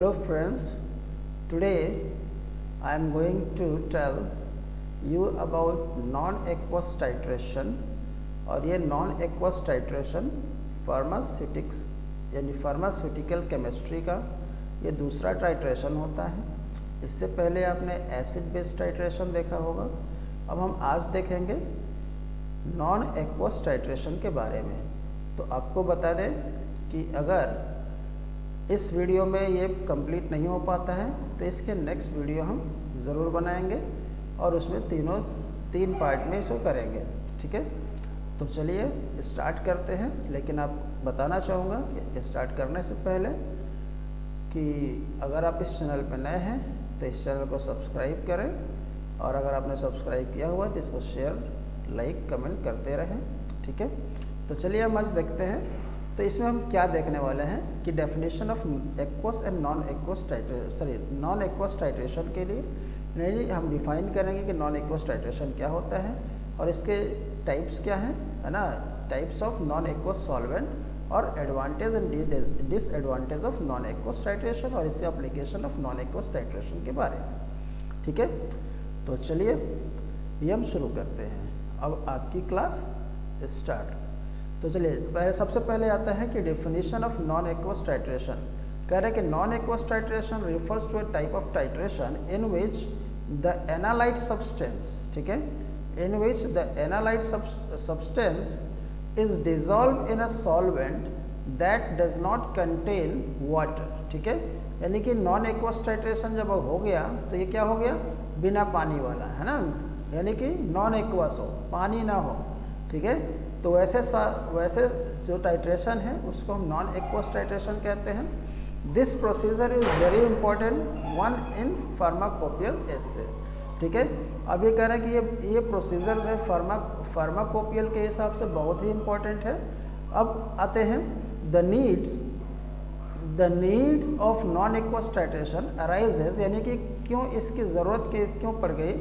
Hello friends, today I am going to tell you about non-aqueous titration और ये non-aqueous titration pharmaceutics यानी pharmaceutical chemistry का ये दूसरा टाइट्रेशन होता है। इससे पहले आपने एसिड बेस्ड टाइट्रेशन देखा होगा। अब हम आज देखेंगे नॉन-एक्वस टाइट्रेशन के बारे में। तो आपको बता दें कि अगर इस वीडियो में ये कंप्लीट नहीं हो पाता है तो इसके नेक्स्ट वीडियो हम ज़रूर बनाएंगे और उसमें तीन पार्ट में इसको करेंगे। ठीक है, तो चलिए स्टार्ट करते हैं। लेकिन आप बताना चाहूँगा कि स्टार्ट करने से पहले कि अगर आप इस चैनल पर नए हैं तो इस चैनल को सब्सक्राइब करें और अगर आपने सब्सक्राइब किया हुआ तो इसको शेयर लाइक कमेंट करते रहें। ठीक है, तो चलिए हम आज देखते हैं। तो इसमें हम क्या देखने वाले हैं कि definition of aqueous and non aqueous titration के लिए नहीं हम डिफाइन करेंगे कि नॉन एक्वस टाइट्रेशन क्या होता है और इसके टाइप्स क्या हैं, है ना, types of non aqueous solvent और advantage and disadvantage of non aqueous titration और इसके application of non aqueous titration के बारे में। ठीक है, तो चलिए ये हम शुरू करते हैं। अब आपकी क्लास स्टार्ट। तो चलिए सबसे पहले आता है कि definition of non aqueous titration. कह रहे हैं कि non aqueous titration refers to a type of titration in which the analyte substance, ठीक है, in which the analyte substance is dissolve in a solvent that does not contain water. ठीक है, यानी कि नॉन एक्वस टाइट्रेशन जब हो गया तो ये क्या हो गया, बिना पानी वाला, है ना, यानी कि नॉन एक्वस हो, पानी ना हो। ठीक है, तो वैसे जो टाइट्रेशन है उसको हम नॉन एक्वस टाइट्रेशन कहते हैं। This procedure is very important one in pharmacopoeial assay. ठीक है, अब ये कह रहे हैं कि ये प्रोसीजर जो है फार्माकोपियल के हिसाब से बहुत ही इम्पोर्टेंट है। अब आते हैं the needs of non aqueous titration arises, यानी कि क्यों इसकी ज़रूरत क्यों पड़ गई,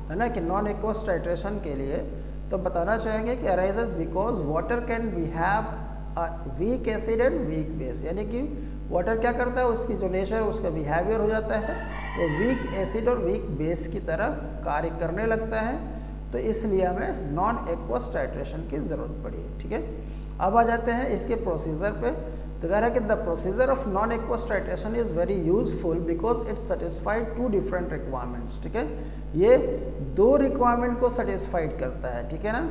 है ना, कि नॉन एक्वस टाइट्रेशन के लिए। तो बताना चाहेंगे कि arises because water can we have weak acid and weak base, यानी कि वाटर क्या करता है, उसकी जो नेचर उसका बिहेवियर हो जाता है वो वीक एसिड और वीक बेस की तरह कार्य करने लगता है। तो इसलिए हमें नॉन एक्वस टाइट्रेशन की ज़रूरत पड़ी। ठीक है, अब आ जाते हैं इसके प्रोसीजर पे। तो कह रहा है कि the procedure of non aqueous titration is very useful because it satisfied to different requirements. ठीक है, ये दो रिक्वायरमेंट को सेटिस्फाइड करता है। ठीक है ना,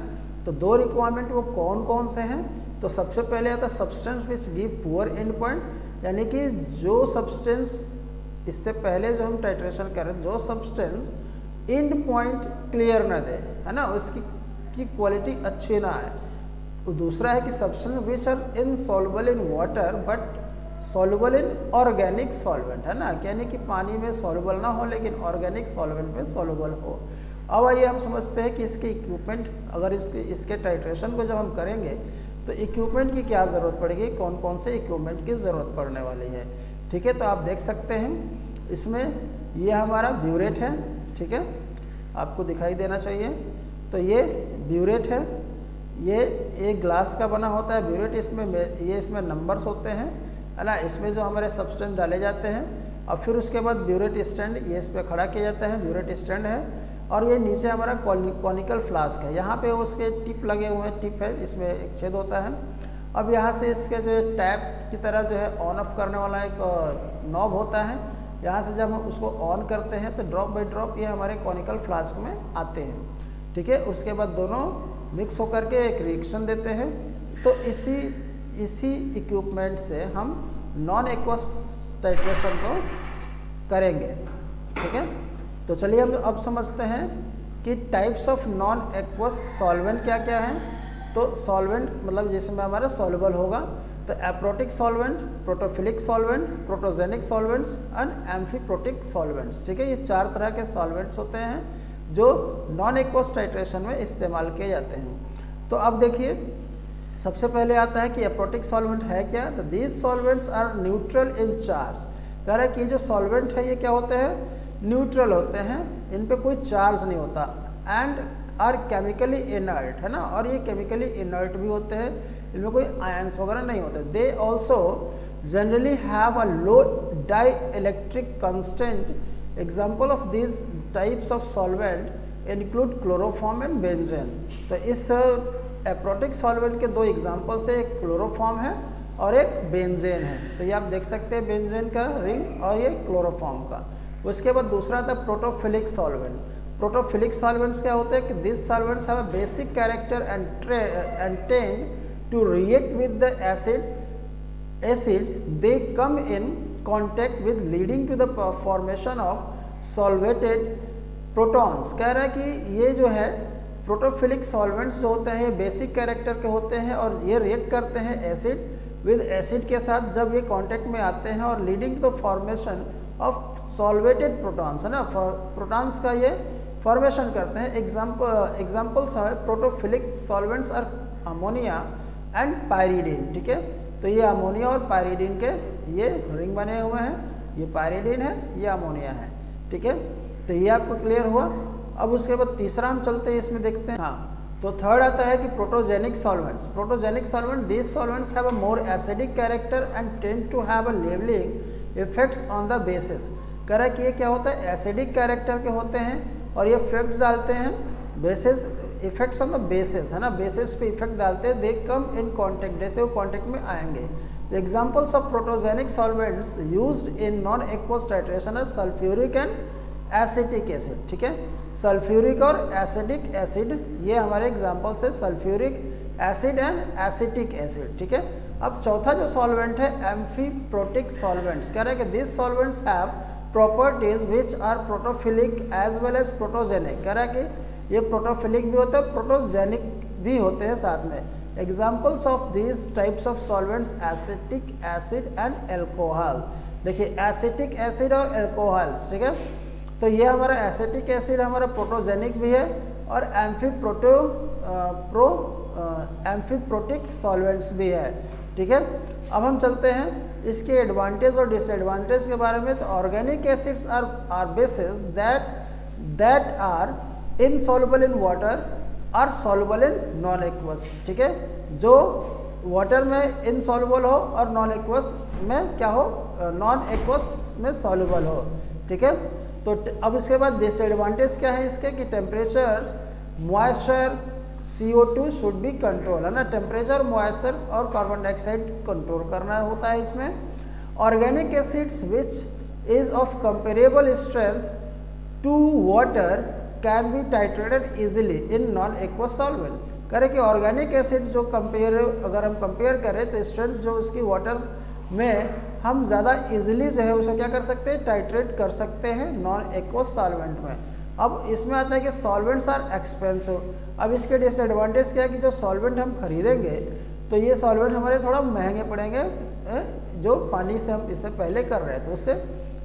तो दो रिक्वायरमेंट वो कौन कौन से हैं। तो सबसे पहले आता है substance which give poor and point, यानी कि जो सब्सटेंस इससे पहले जो हम टाइट्रेशन कर रहे हैं, जो सब्सटेंस एंड पॉइंट क्लियर ना दे, है ना, उसकी क्वालिटी अच्छी ना आए। दूसरा है कि substance which are insoluble in water but soluble in organic solvent, है ना, यानी कि पानी में सॉल्युबल ना हो लेकिन ऑर्गेनिक सॉल्वेंट में सॉल्युबल हो। अब आइए हम समझते हैं कि इसके इक्विपमेंट, अगर इसके टाइट्रेशन को जब हम करेंगे तो इक्विपमेंट की क्या ज़रूरत पड़ेगी, कौन कौन से इक्विपमेंट की ज़रूरत पड़ने वाली है। ठीक है, तो आप देख सकते हैं इसमें ये हमारा ब्यूरेट है। ठीक है, आपको दिखाई देना चाहिए। तो ये ब्यूरेट है, ये एक ग्लास का बना होता है ब्यूरेट। इसमें नंबर्स होते हैं, है ना, इसमें जो हमारे सब्सटेंस डाले जाते हैं और फिर उसके बाद ब्यूरेट स्टैंड ये इस पर खड़ा किया जाता है, ब्यूरेट स्टैंड है। और ये नीचे हमारा कॉनिकल फ्लास्क है, यहाँ पे उसके टिप लगे हुए हैं, टिप है, इसमें एक छेद होता है। अब यहाँ से इसके जो है टैप की तरह जो है ऑन ऑफ करने वाला एक नॉब होता है। यहाँ से जब हम उसको ऑन करते हैं तो ड्रॉप बाई ड्रॉप ये हमारे कॉनिकल फ्लास्क में आते हैं। ठीक है, उसके बाद दोनों मिक्स होकर के एक रिएक्शन देते हैं। तो इसी इक्विपमेंट से हम नॉन एक्वस टाइट्रेशन को करेंगे। ठीक है, तो चलिए हम अब समझते हैं कि types of non aqueous solvent क्या क्या हैं। तो सॉल्वेंट मतलब जिसमें हमारा सॉल्युबल होगा, तो aprotic solvent, protophilic solvent, protogenic solvents and amphiprotic solvents. ठीक है, ये चार तरह के सॉल्वेंट्स होते हैं जो नॉन एक्वस टाइट्रेशन में इस्तेमाल किए जाते हैं। तो अब देखिए सबसे पहले आता है कि एप्रोटिक सॉल्वेंट है क्या। तो these solvents are neutral in charge. कह रहा है कि जो सॉल्वेंट है ये क्या होते हैं, न्यूट्रल होते हैं, इन पे कोई चार्ज नहीं होता। एंड आर केमिकली इनर्ट, है ना, और ये केमिकली इनर्ट भी होते हैं, इनमें कोई आयंस वगैरह नहीं होते। They also generally have a low dielectric constant. Example of these types of solvent include chloroform and benzene. तो इस एप्रोटिक सॉल्वेंट के दो एग्जाम्पल्स है, एक क्लोरोफॉर्म है और एक बेंजेन है। तो ये आप देख सकते हैं बेंजेन का रिंग और ये क्लोरोफॉर्म का। उसके बाद दूसरा था प्रोटोफिलिक सॉल्वेंट। प्रोटोफिलिक सॉल्वेंट्स क्या होते हैं कि this solvents have a basic character and tend to react with the acid they come in contact with leading to the formation of solvated protons। कह रहा है कि ये जो है प्रोटोफिलिक सॉल्वेंट्स जो होते हैं बेसिक कैरेक्टर के होते हैं और ये रिएक्ट करते हैं एसिड विद एसिड के साथ जब ये कांटेक्ट में आते हैं और leading to the formation of solvated protons, है ना, प्रोटॉन्स का ये फॉर्मेशन करते हैं। एग्जाम्पल्स है protophilic solvents are ammonia and pyridine. ठीक है, तो ये अमोनिया और पायरिडीन के ये रिंग बने हुए हैं, ये पायरिडीन है, ये अमोनिया है। ठीक है, तो ये आपको क्लियर हुआ। अब उसके बाद तीसरा हम चलते हैं, इसमें देखते हैं। हाँ, तो थर्ड आता है कि protogenic solvents. Protogenic solvent these solvents have a more acidic character and tend to have a levelling effects on the bases. कह रहा है कि ये क्या होता है, एसिडिक कैरेक्टर के होते हैं और ये इफेक्ट्स डालते हैं basis, effects on the basis, है ना, बेसिस पे इफेक्ट डालते हैं। दे कम इन कॉन्टेक्ट, जैसे वो कॉन्टेक्ट में आएंगे। Examples of protogenic solvents used in non aqueous titration है सल्फ्यूरिक एंड एसिटिक एसिड। ठीक है, सल्फ्यूरिक और एसिडिक एसिड ये हमारे एग्जाम्पल्स है, sulphuric acid and acetic acid. ठीक है, अब चौथा जो सॉल्वेंट है एम्फीप्रोटिक सॉल्वेंट्स। कह रहे हैं कि this solvents have properties which are protophilic as well as protogenic. कह रहा है कि ये प्रोटोफिलिक भी होता है, प्रोटोजेनिक भी होते हैं साथ में। Examples of these types of solvents acetic acid and alcohol. देखिए एसिटिक एसिड और एल्कोहल्स, ठीक है, तो ये हमारा एसिटिक एसिड हमारा प्रोटोजेनिक भी है और एम्फीप्रोटिक सॉल्वेंट्स भी है। ठीक है, अब हम चलते हैं इसके एडवांटेज और डिसएडवांटेज के बारे में। तो organic acids are bases that are insoluble in water are soluble in non aqueous. ठीक है, जो वाटर में इनसॉल्युबल हो और नॉन एक्वस में क्या हो, नॉन एक्वस में सॉल्युबल हो। ठीक है, तो अब इसके बाद डिसएडवांटेज क्या है इसके कि temperature, moisture, CO2 should be control, है ना, टेम्परेचर, मॉइस्चर और कार्बन डाइऑक्साइड कंट्रोल करना होता है इसमें। Organic acids which is of comparable strength to water can be titrated easily in non aqueous solvent. करें कि ऑर्गेनिक एसिड जो अगर हम कंपेयर करें तो स्ट्रेंथ जो उसकी वाटर में हम ज़्यादा इजीली जो है उसको क्या कर सकते हैं, टाइट्रेट कर सकते हैं नॉन एक्वस सॉल्वेंट में। अब इसमें आता है कि सॉल्वेंट्स आर एक्सपेंसिव। अब इसके डिसएडवांटेज क्या है कि जो सॉल्वेंट हम खरीदेंगे तो ये सॉल्वेंट हमारे थोड़ा महंगे पड़ेंगे जो पानी से हम इससे पहले कर रहे थे उससे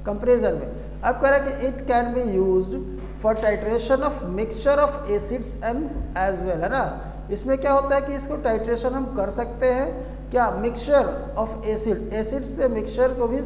कंपेरिजन में। अब कह रहा है कि it can be used for titration of mixture of acids and as well, है ना। इसमें क्या होता है कि इसको टाइट्रेशन हम कर सकते हैं क्या, मिक्सचर ऑफ एसिड से मिक्सचर को भी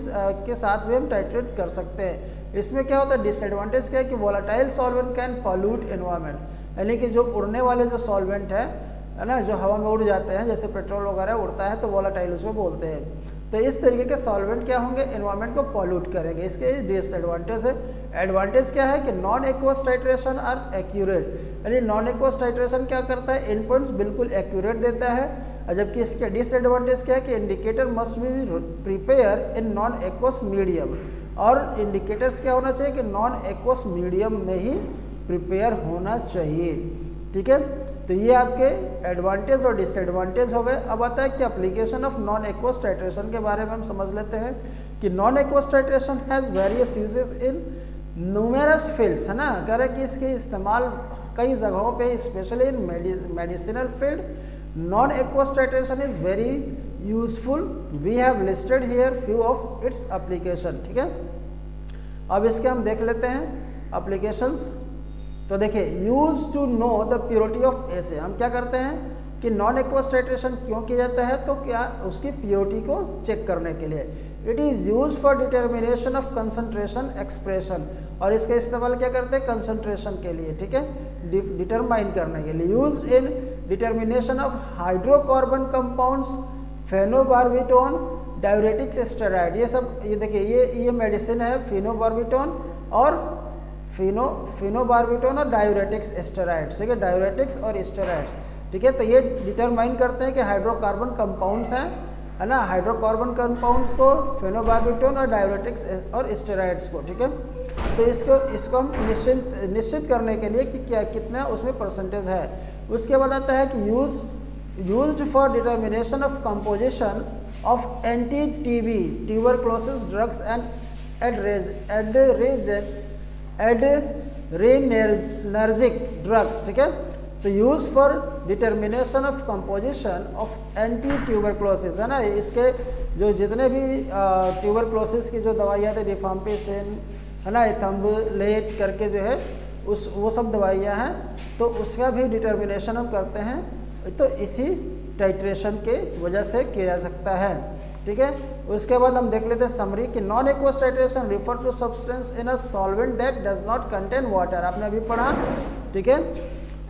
के साथ भी हम टाइट्रेट कर सकते हैं। इसमें क्या होता है डिसएडवांटेज क्या है कि volatile solvent can pollute environment, यानी कि जो उड़ने वाले जो सॉल्वेंट है ना, जो हवा में उड़ जाते हैं जैसे पेट्रोल वगैरह उड़ता है तो वोलाटाइल उसको बोलते हैं। तो इस तरीके के सॉल्वेंट क्या होंगे, एनवायरनमेंट को पॉल्यूट करेंगे, इसके डिसएडवांटेज है। एडवांटेज क्या है कि non aqueous titration are accurate, यानी नॉन एक्वस टाइट्रेशन क्या करता है, एंड पॉइंट्स बिल्कुल एक्यूरेट देता है। जबकि इसके डिसएडवांटेज क्या है कि indicator must be prepare in non aqueous medium, और इंडिकेटर्स क्या होना चाहिए कि नॉन एक्वस मीडियम में ही प्रिपेयर होना चाहिए। ठीक है, तो ये आपके एडवांटेज और डिसएडवांटेज हो गए। अब आता है कि application of non aqueous titration के बारे में हम समझ लेते हैं कि non aqueous titration has various uses in numerous fields, है ना। कह रहे हैं कि इसके इस्तेमाल कई जगहों पे, specially in medicinal field non aqueous titration is very useful. We have listed here few of its application. ठीक है, अब इसके हम देख लेते हैं एप्लीकेशंस। तो देखिए, use to know the purity of assay, हम क्या करते हैं कि नॉन एक्वस टाइट्रेशन क्यों किया जाता है, तो क्या उसकी प्योरिटी को चेक करने के लिए। It is use for determination of concentration expression, और इसका इस्तेमाल क्या करते हैं कंसंट्रेशन के लिए। ठीक है, डिटरमाइन करने के लिए। Use in determination of hydrocarbon compounds, phenobarbitone diuretics steroid, ये सब ये देखिए ये मेडिसिन है फिनोबार्बिटोन और फिनोबार्बिटोन और डायूरेटिक्स स्टेरॉइड्स, ठीक है, डायूरेटिक्स और स्टेरॉइड्स, ठीक है। तो ये डिटरमाइन करते हैं कि हाइड्रोकार्बन कंपाउंड्स हैं, है ना, हाइड्रोकार्बन कंपाउंड्स को, फिनोबार्बिटोन और डायूरेटिक्स और स्टेरॉइड्स को, ठीक है। तो इसको हम निश्चित करने के लिए कि क्या कितना उसमें परसेंटेज है। उसके बाद आता है कि used for determination of composition of anti TB tuberculosis drugs and adrenergic drugs, ठीक है। तो use for determination of composition of anti tuberculosis, है ना, इसके जो जितने भी ट्यूबरक्लोसिस की जो दवाइयाँ थे, रिफाम्पिसिन, है ना, एथम्बुलेट करके जो है वो सब दवाइयाँ हैं, तो उसका भी डिटर्मिनेशन हम करते हैं, तो इसी टाइट्रेशन के वजह से किया जा सकता है, ठीक है। उसके बाद हम देख लेते हैं समरी कि non aqueous titration refer to substance in a solvent that does not contain water, आपने अभी पढ़ा, ठीक है।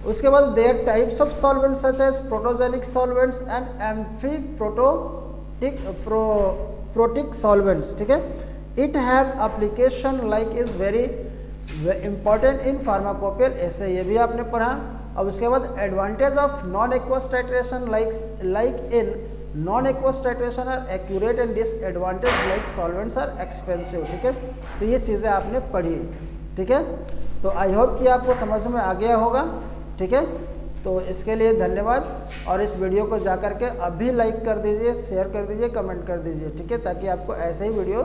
उसके बाद there types of solvents such as protogenic solvents and amphiprotic solvents, ठीक है। It have application like is very important in pharmacopoeial ऐसे, ये भी आपने पढ़ा। अब उसके बाद advantage of non aqueous titration like in non aqueous titration are accurate and disadvantage like solvents are expensive, ठीक है। तो ये चीज़ें आपने पढ़ी, ठीक है। तो आई होप कि आपको समझ में आ गया होगा, ठीक है। तो इसके लिए धन्यवाद, और इस वीडियो को जा कर के अभी लाइक कर दीजिए, शेयर कर दीजिए, कमेंट कर दीजिए, ठीक है, ताकि आपको ऐसे ही वीडियो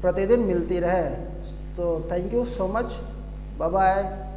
प्रतिदिन मिलती रहे। तो thank you so much, bye bye.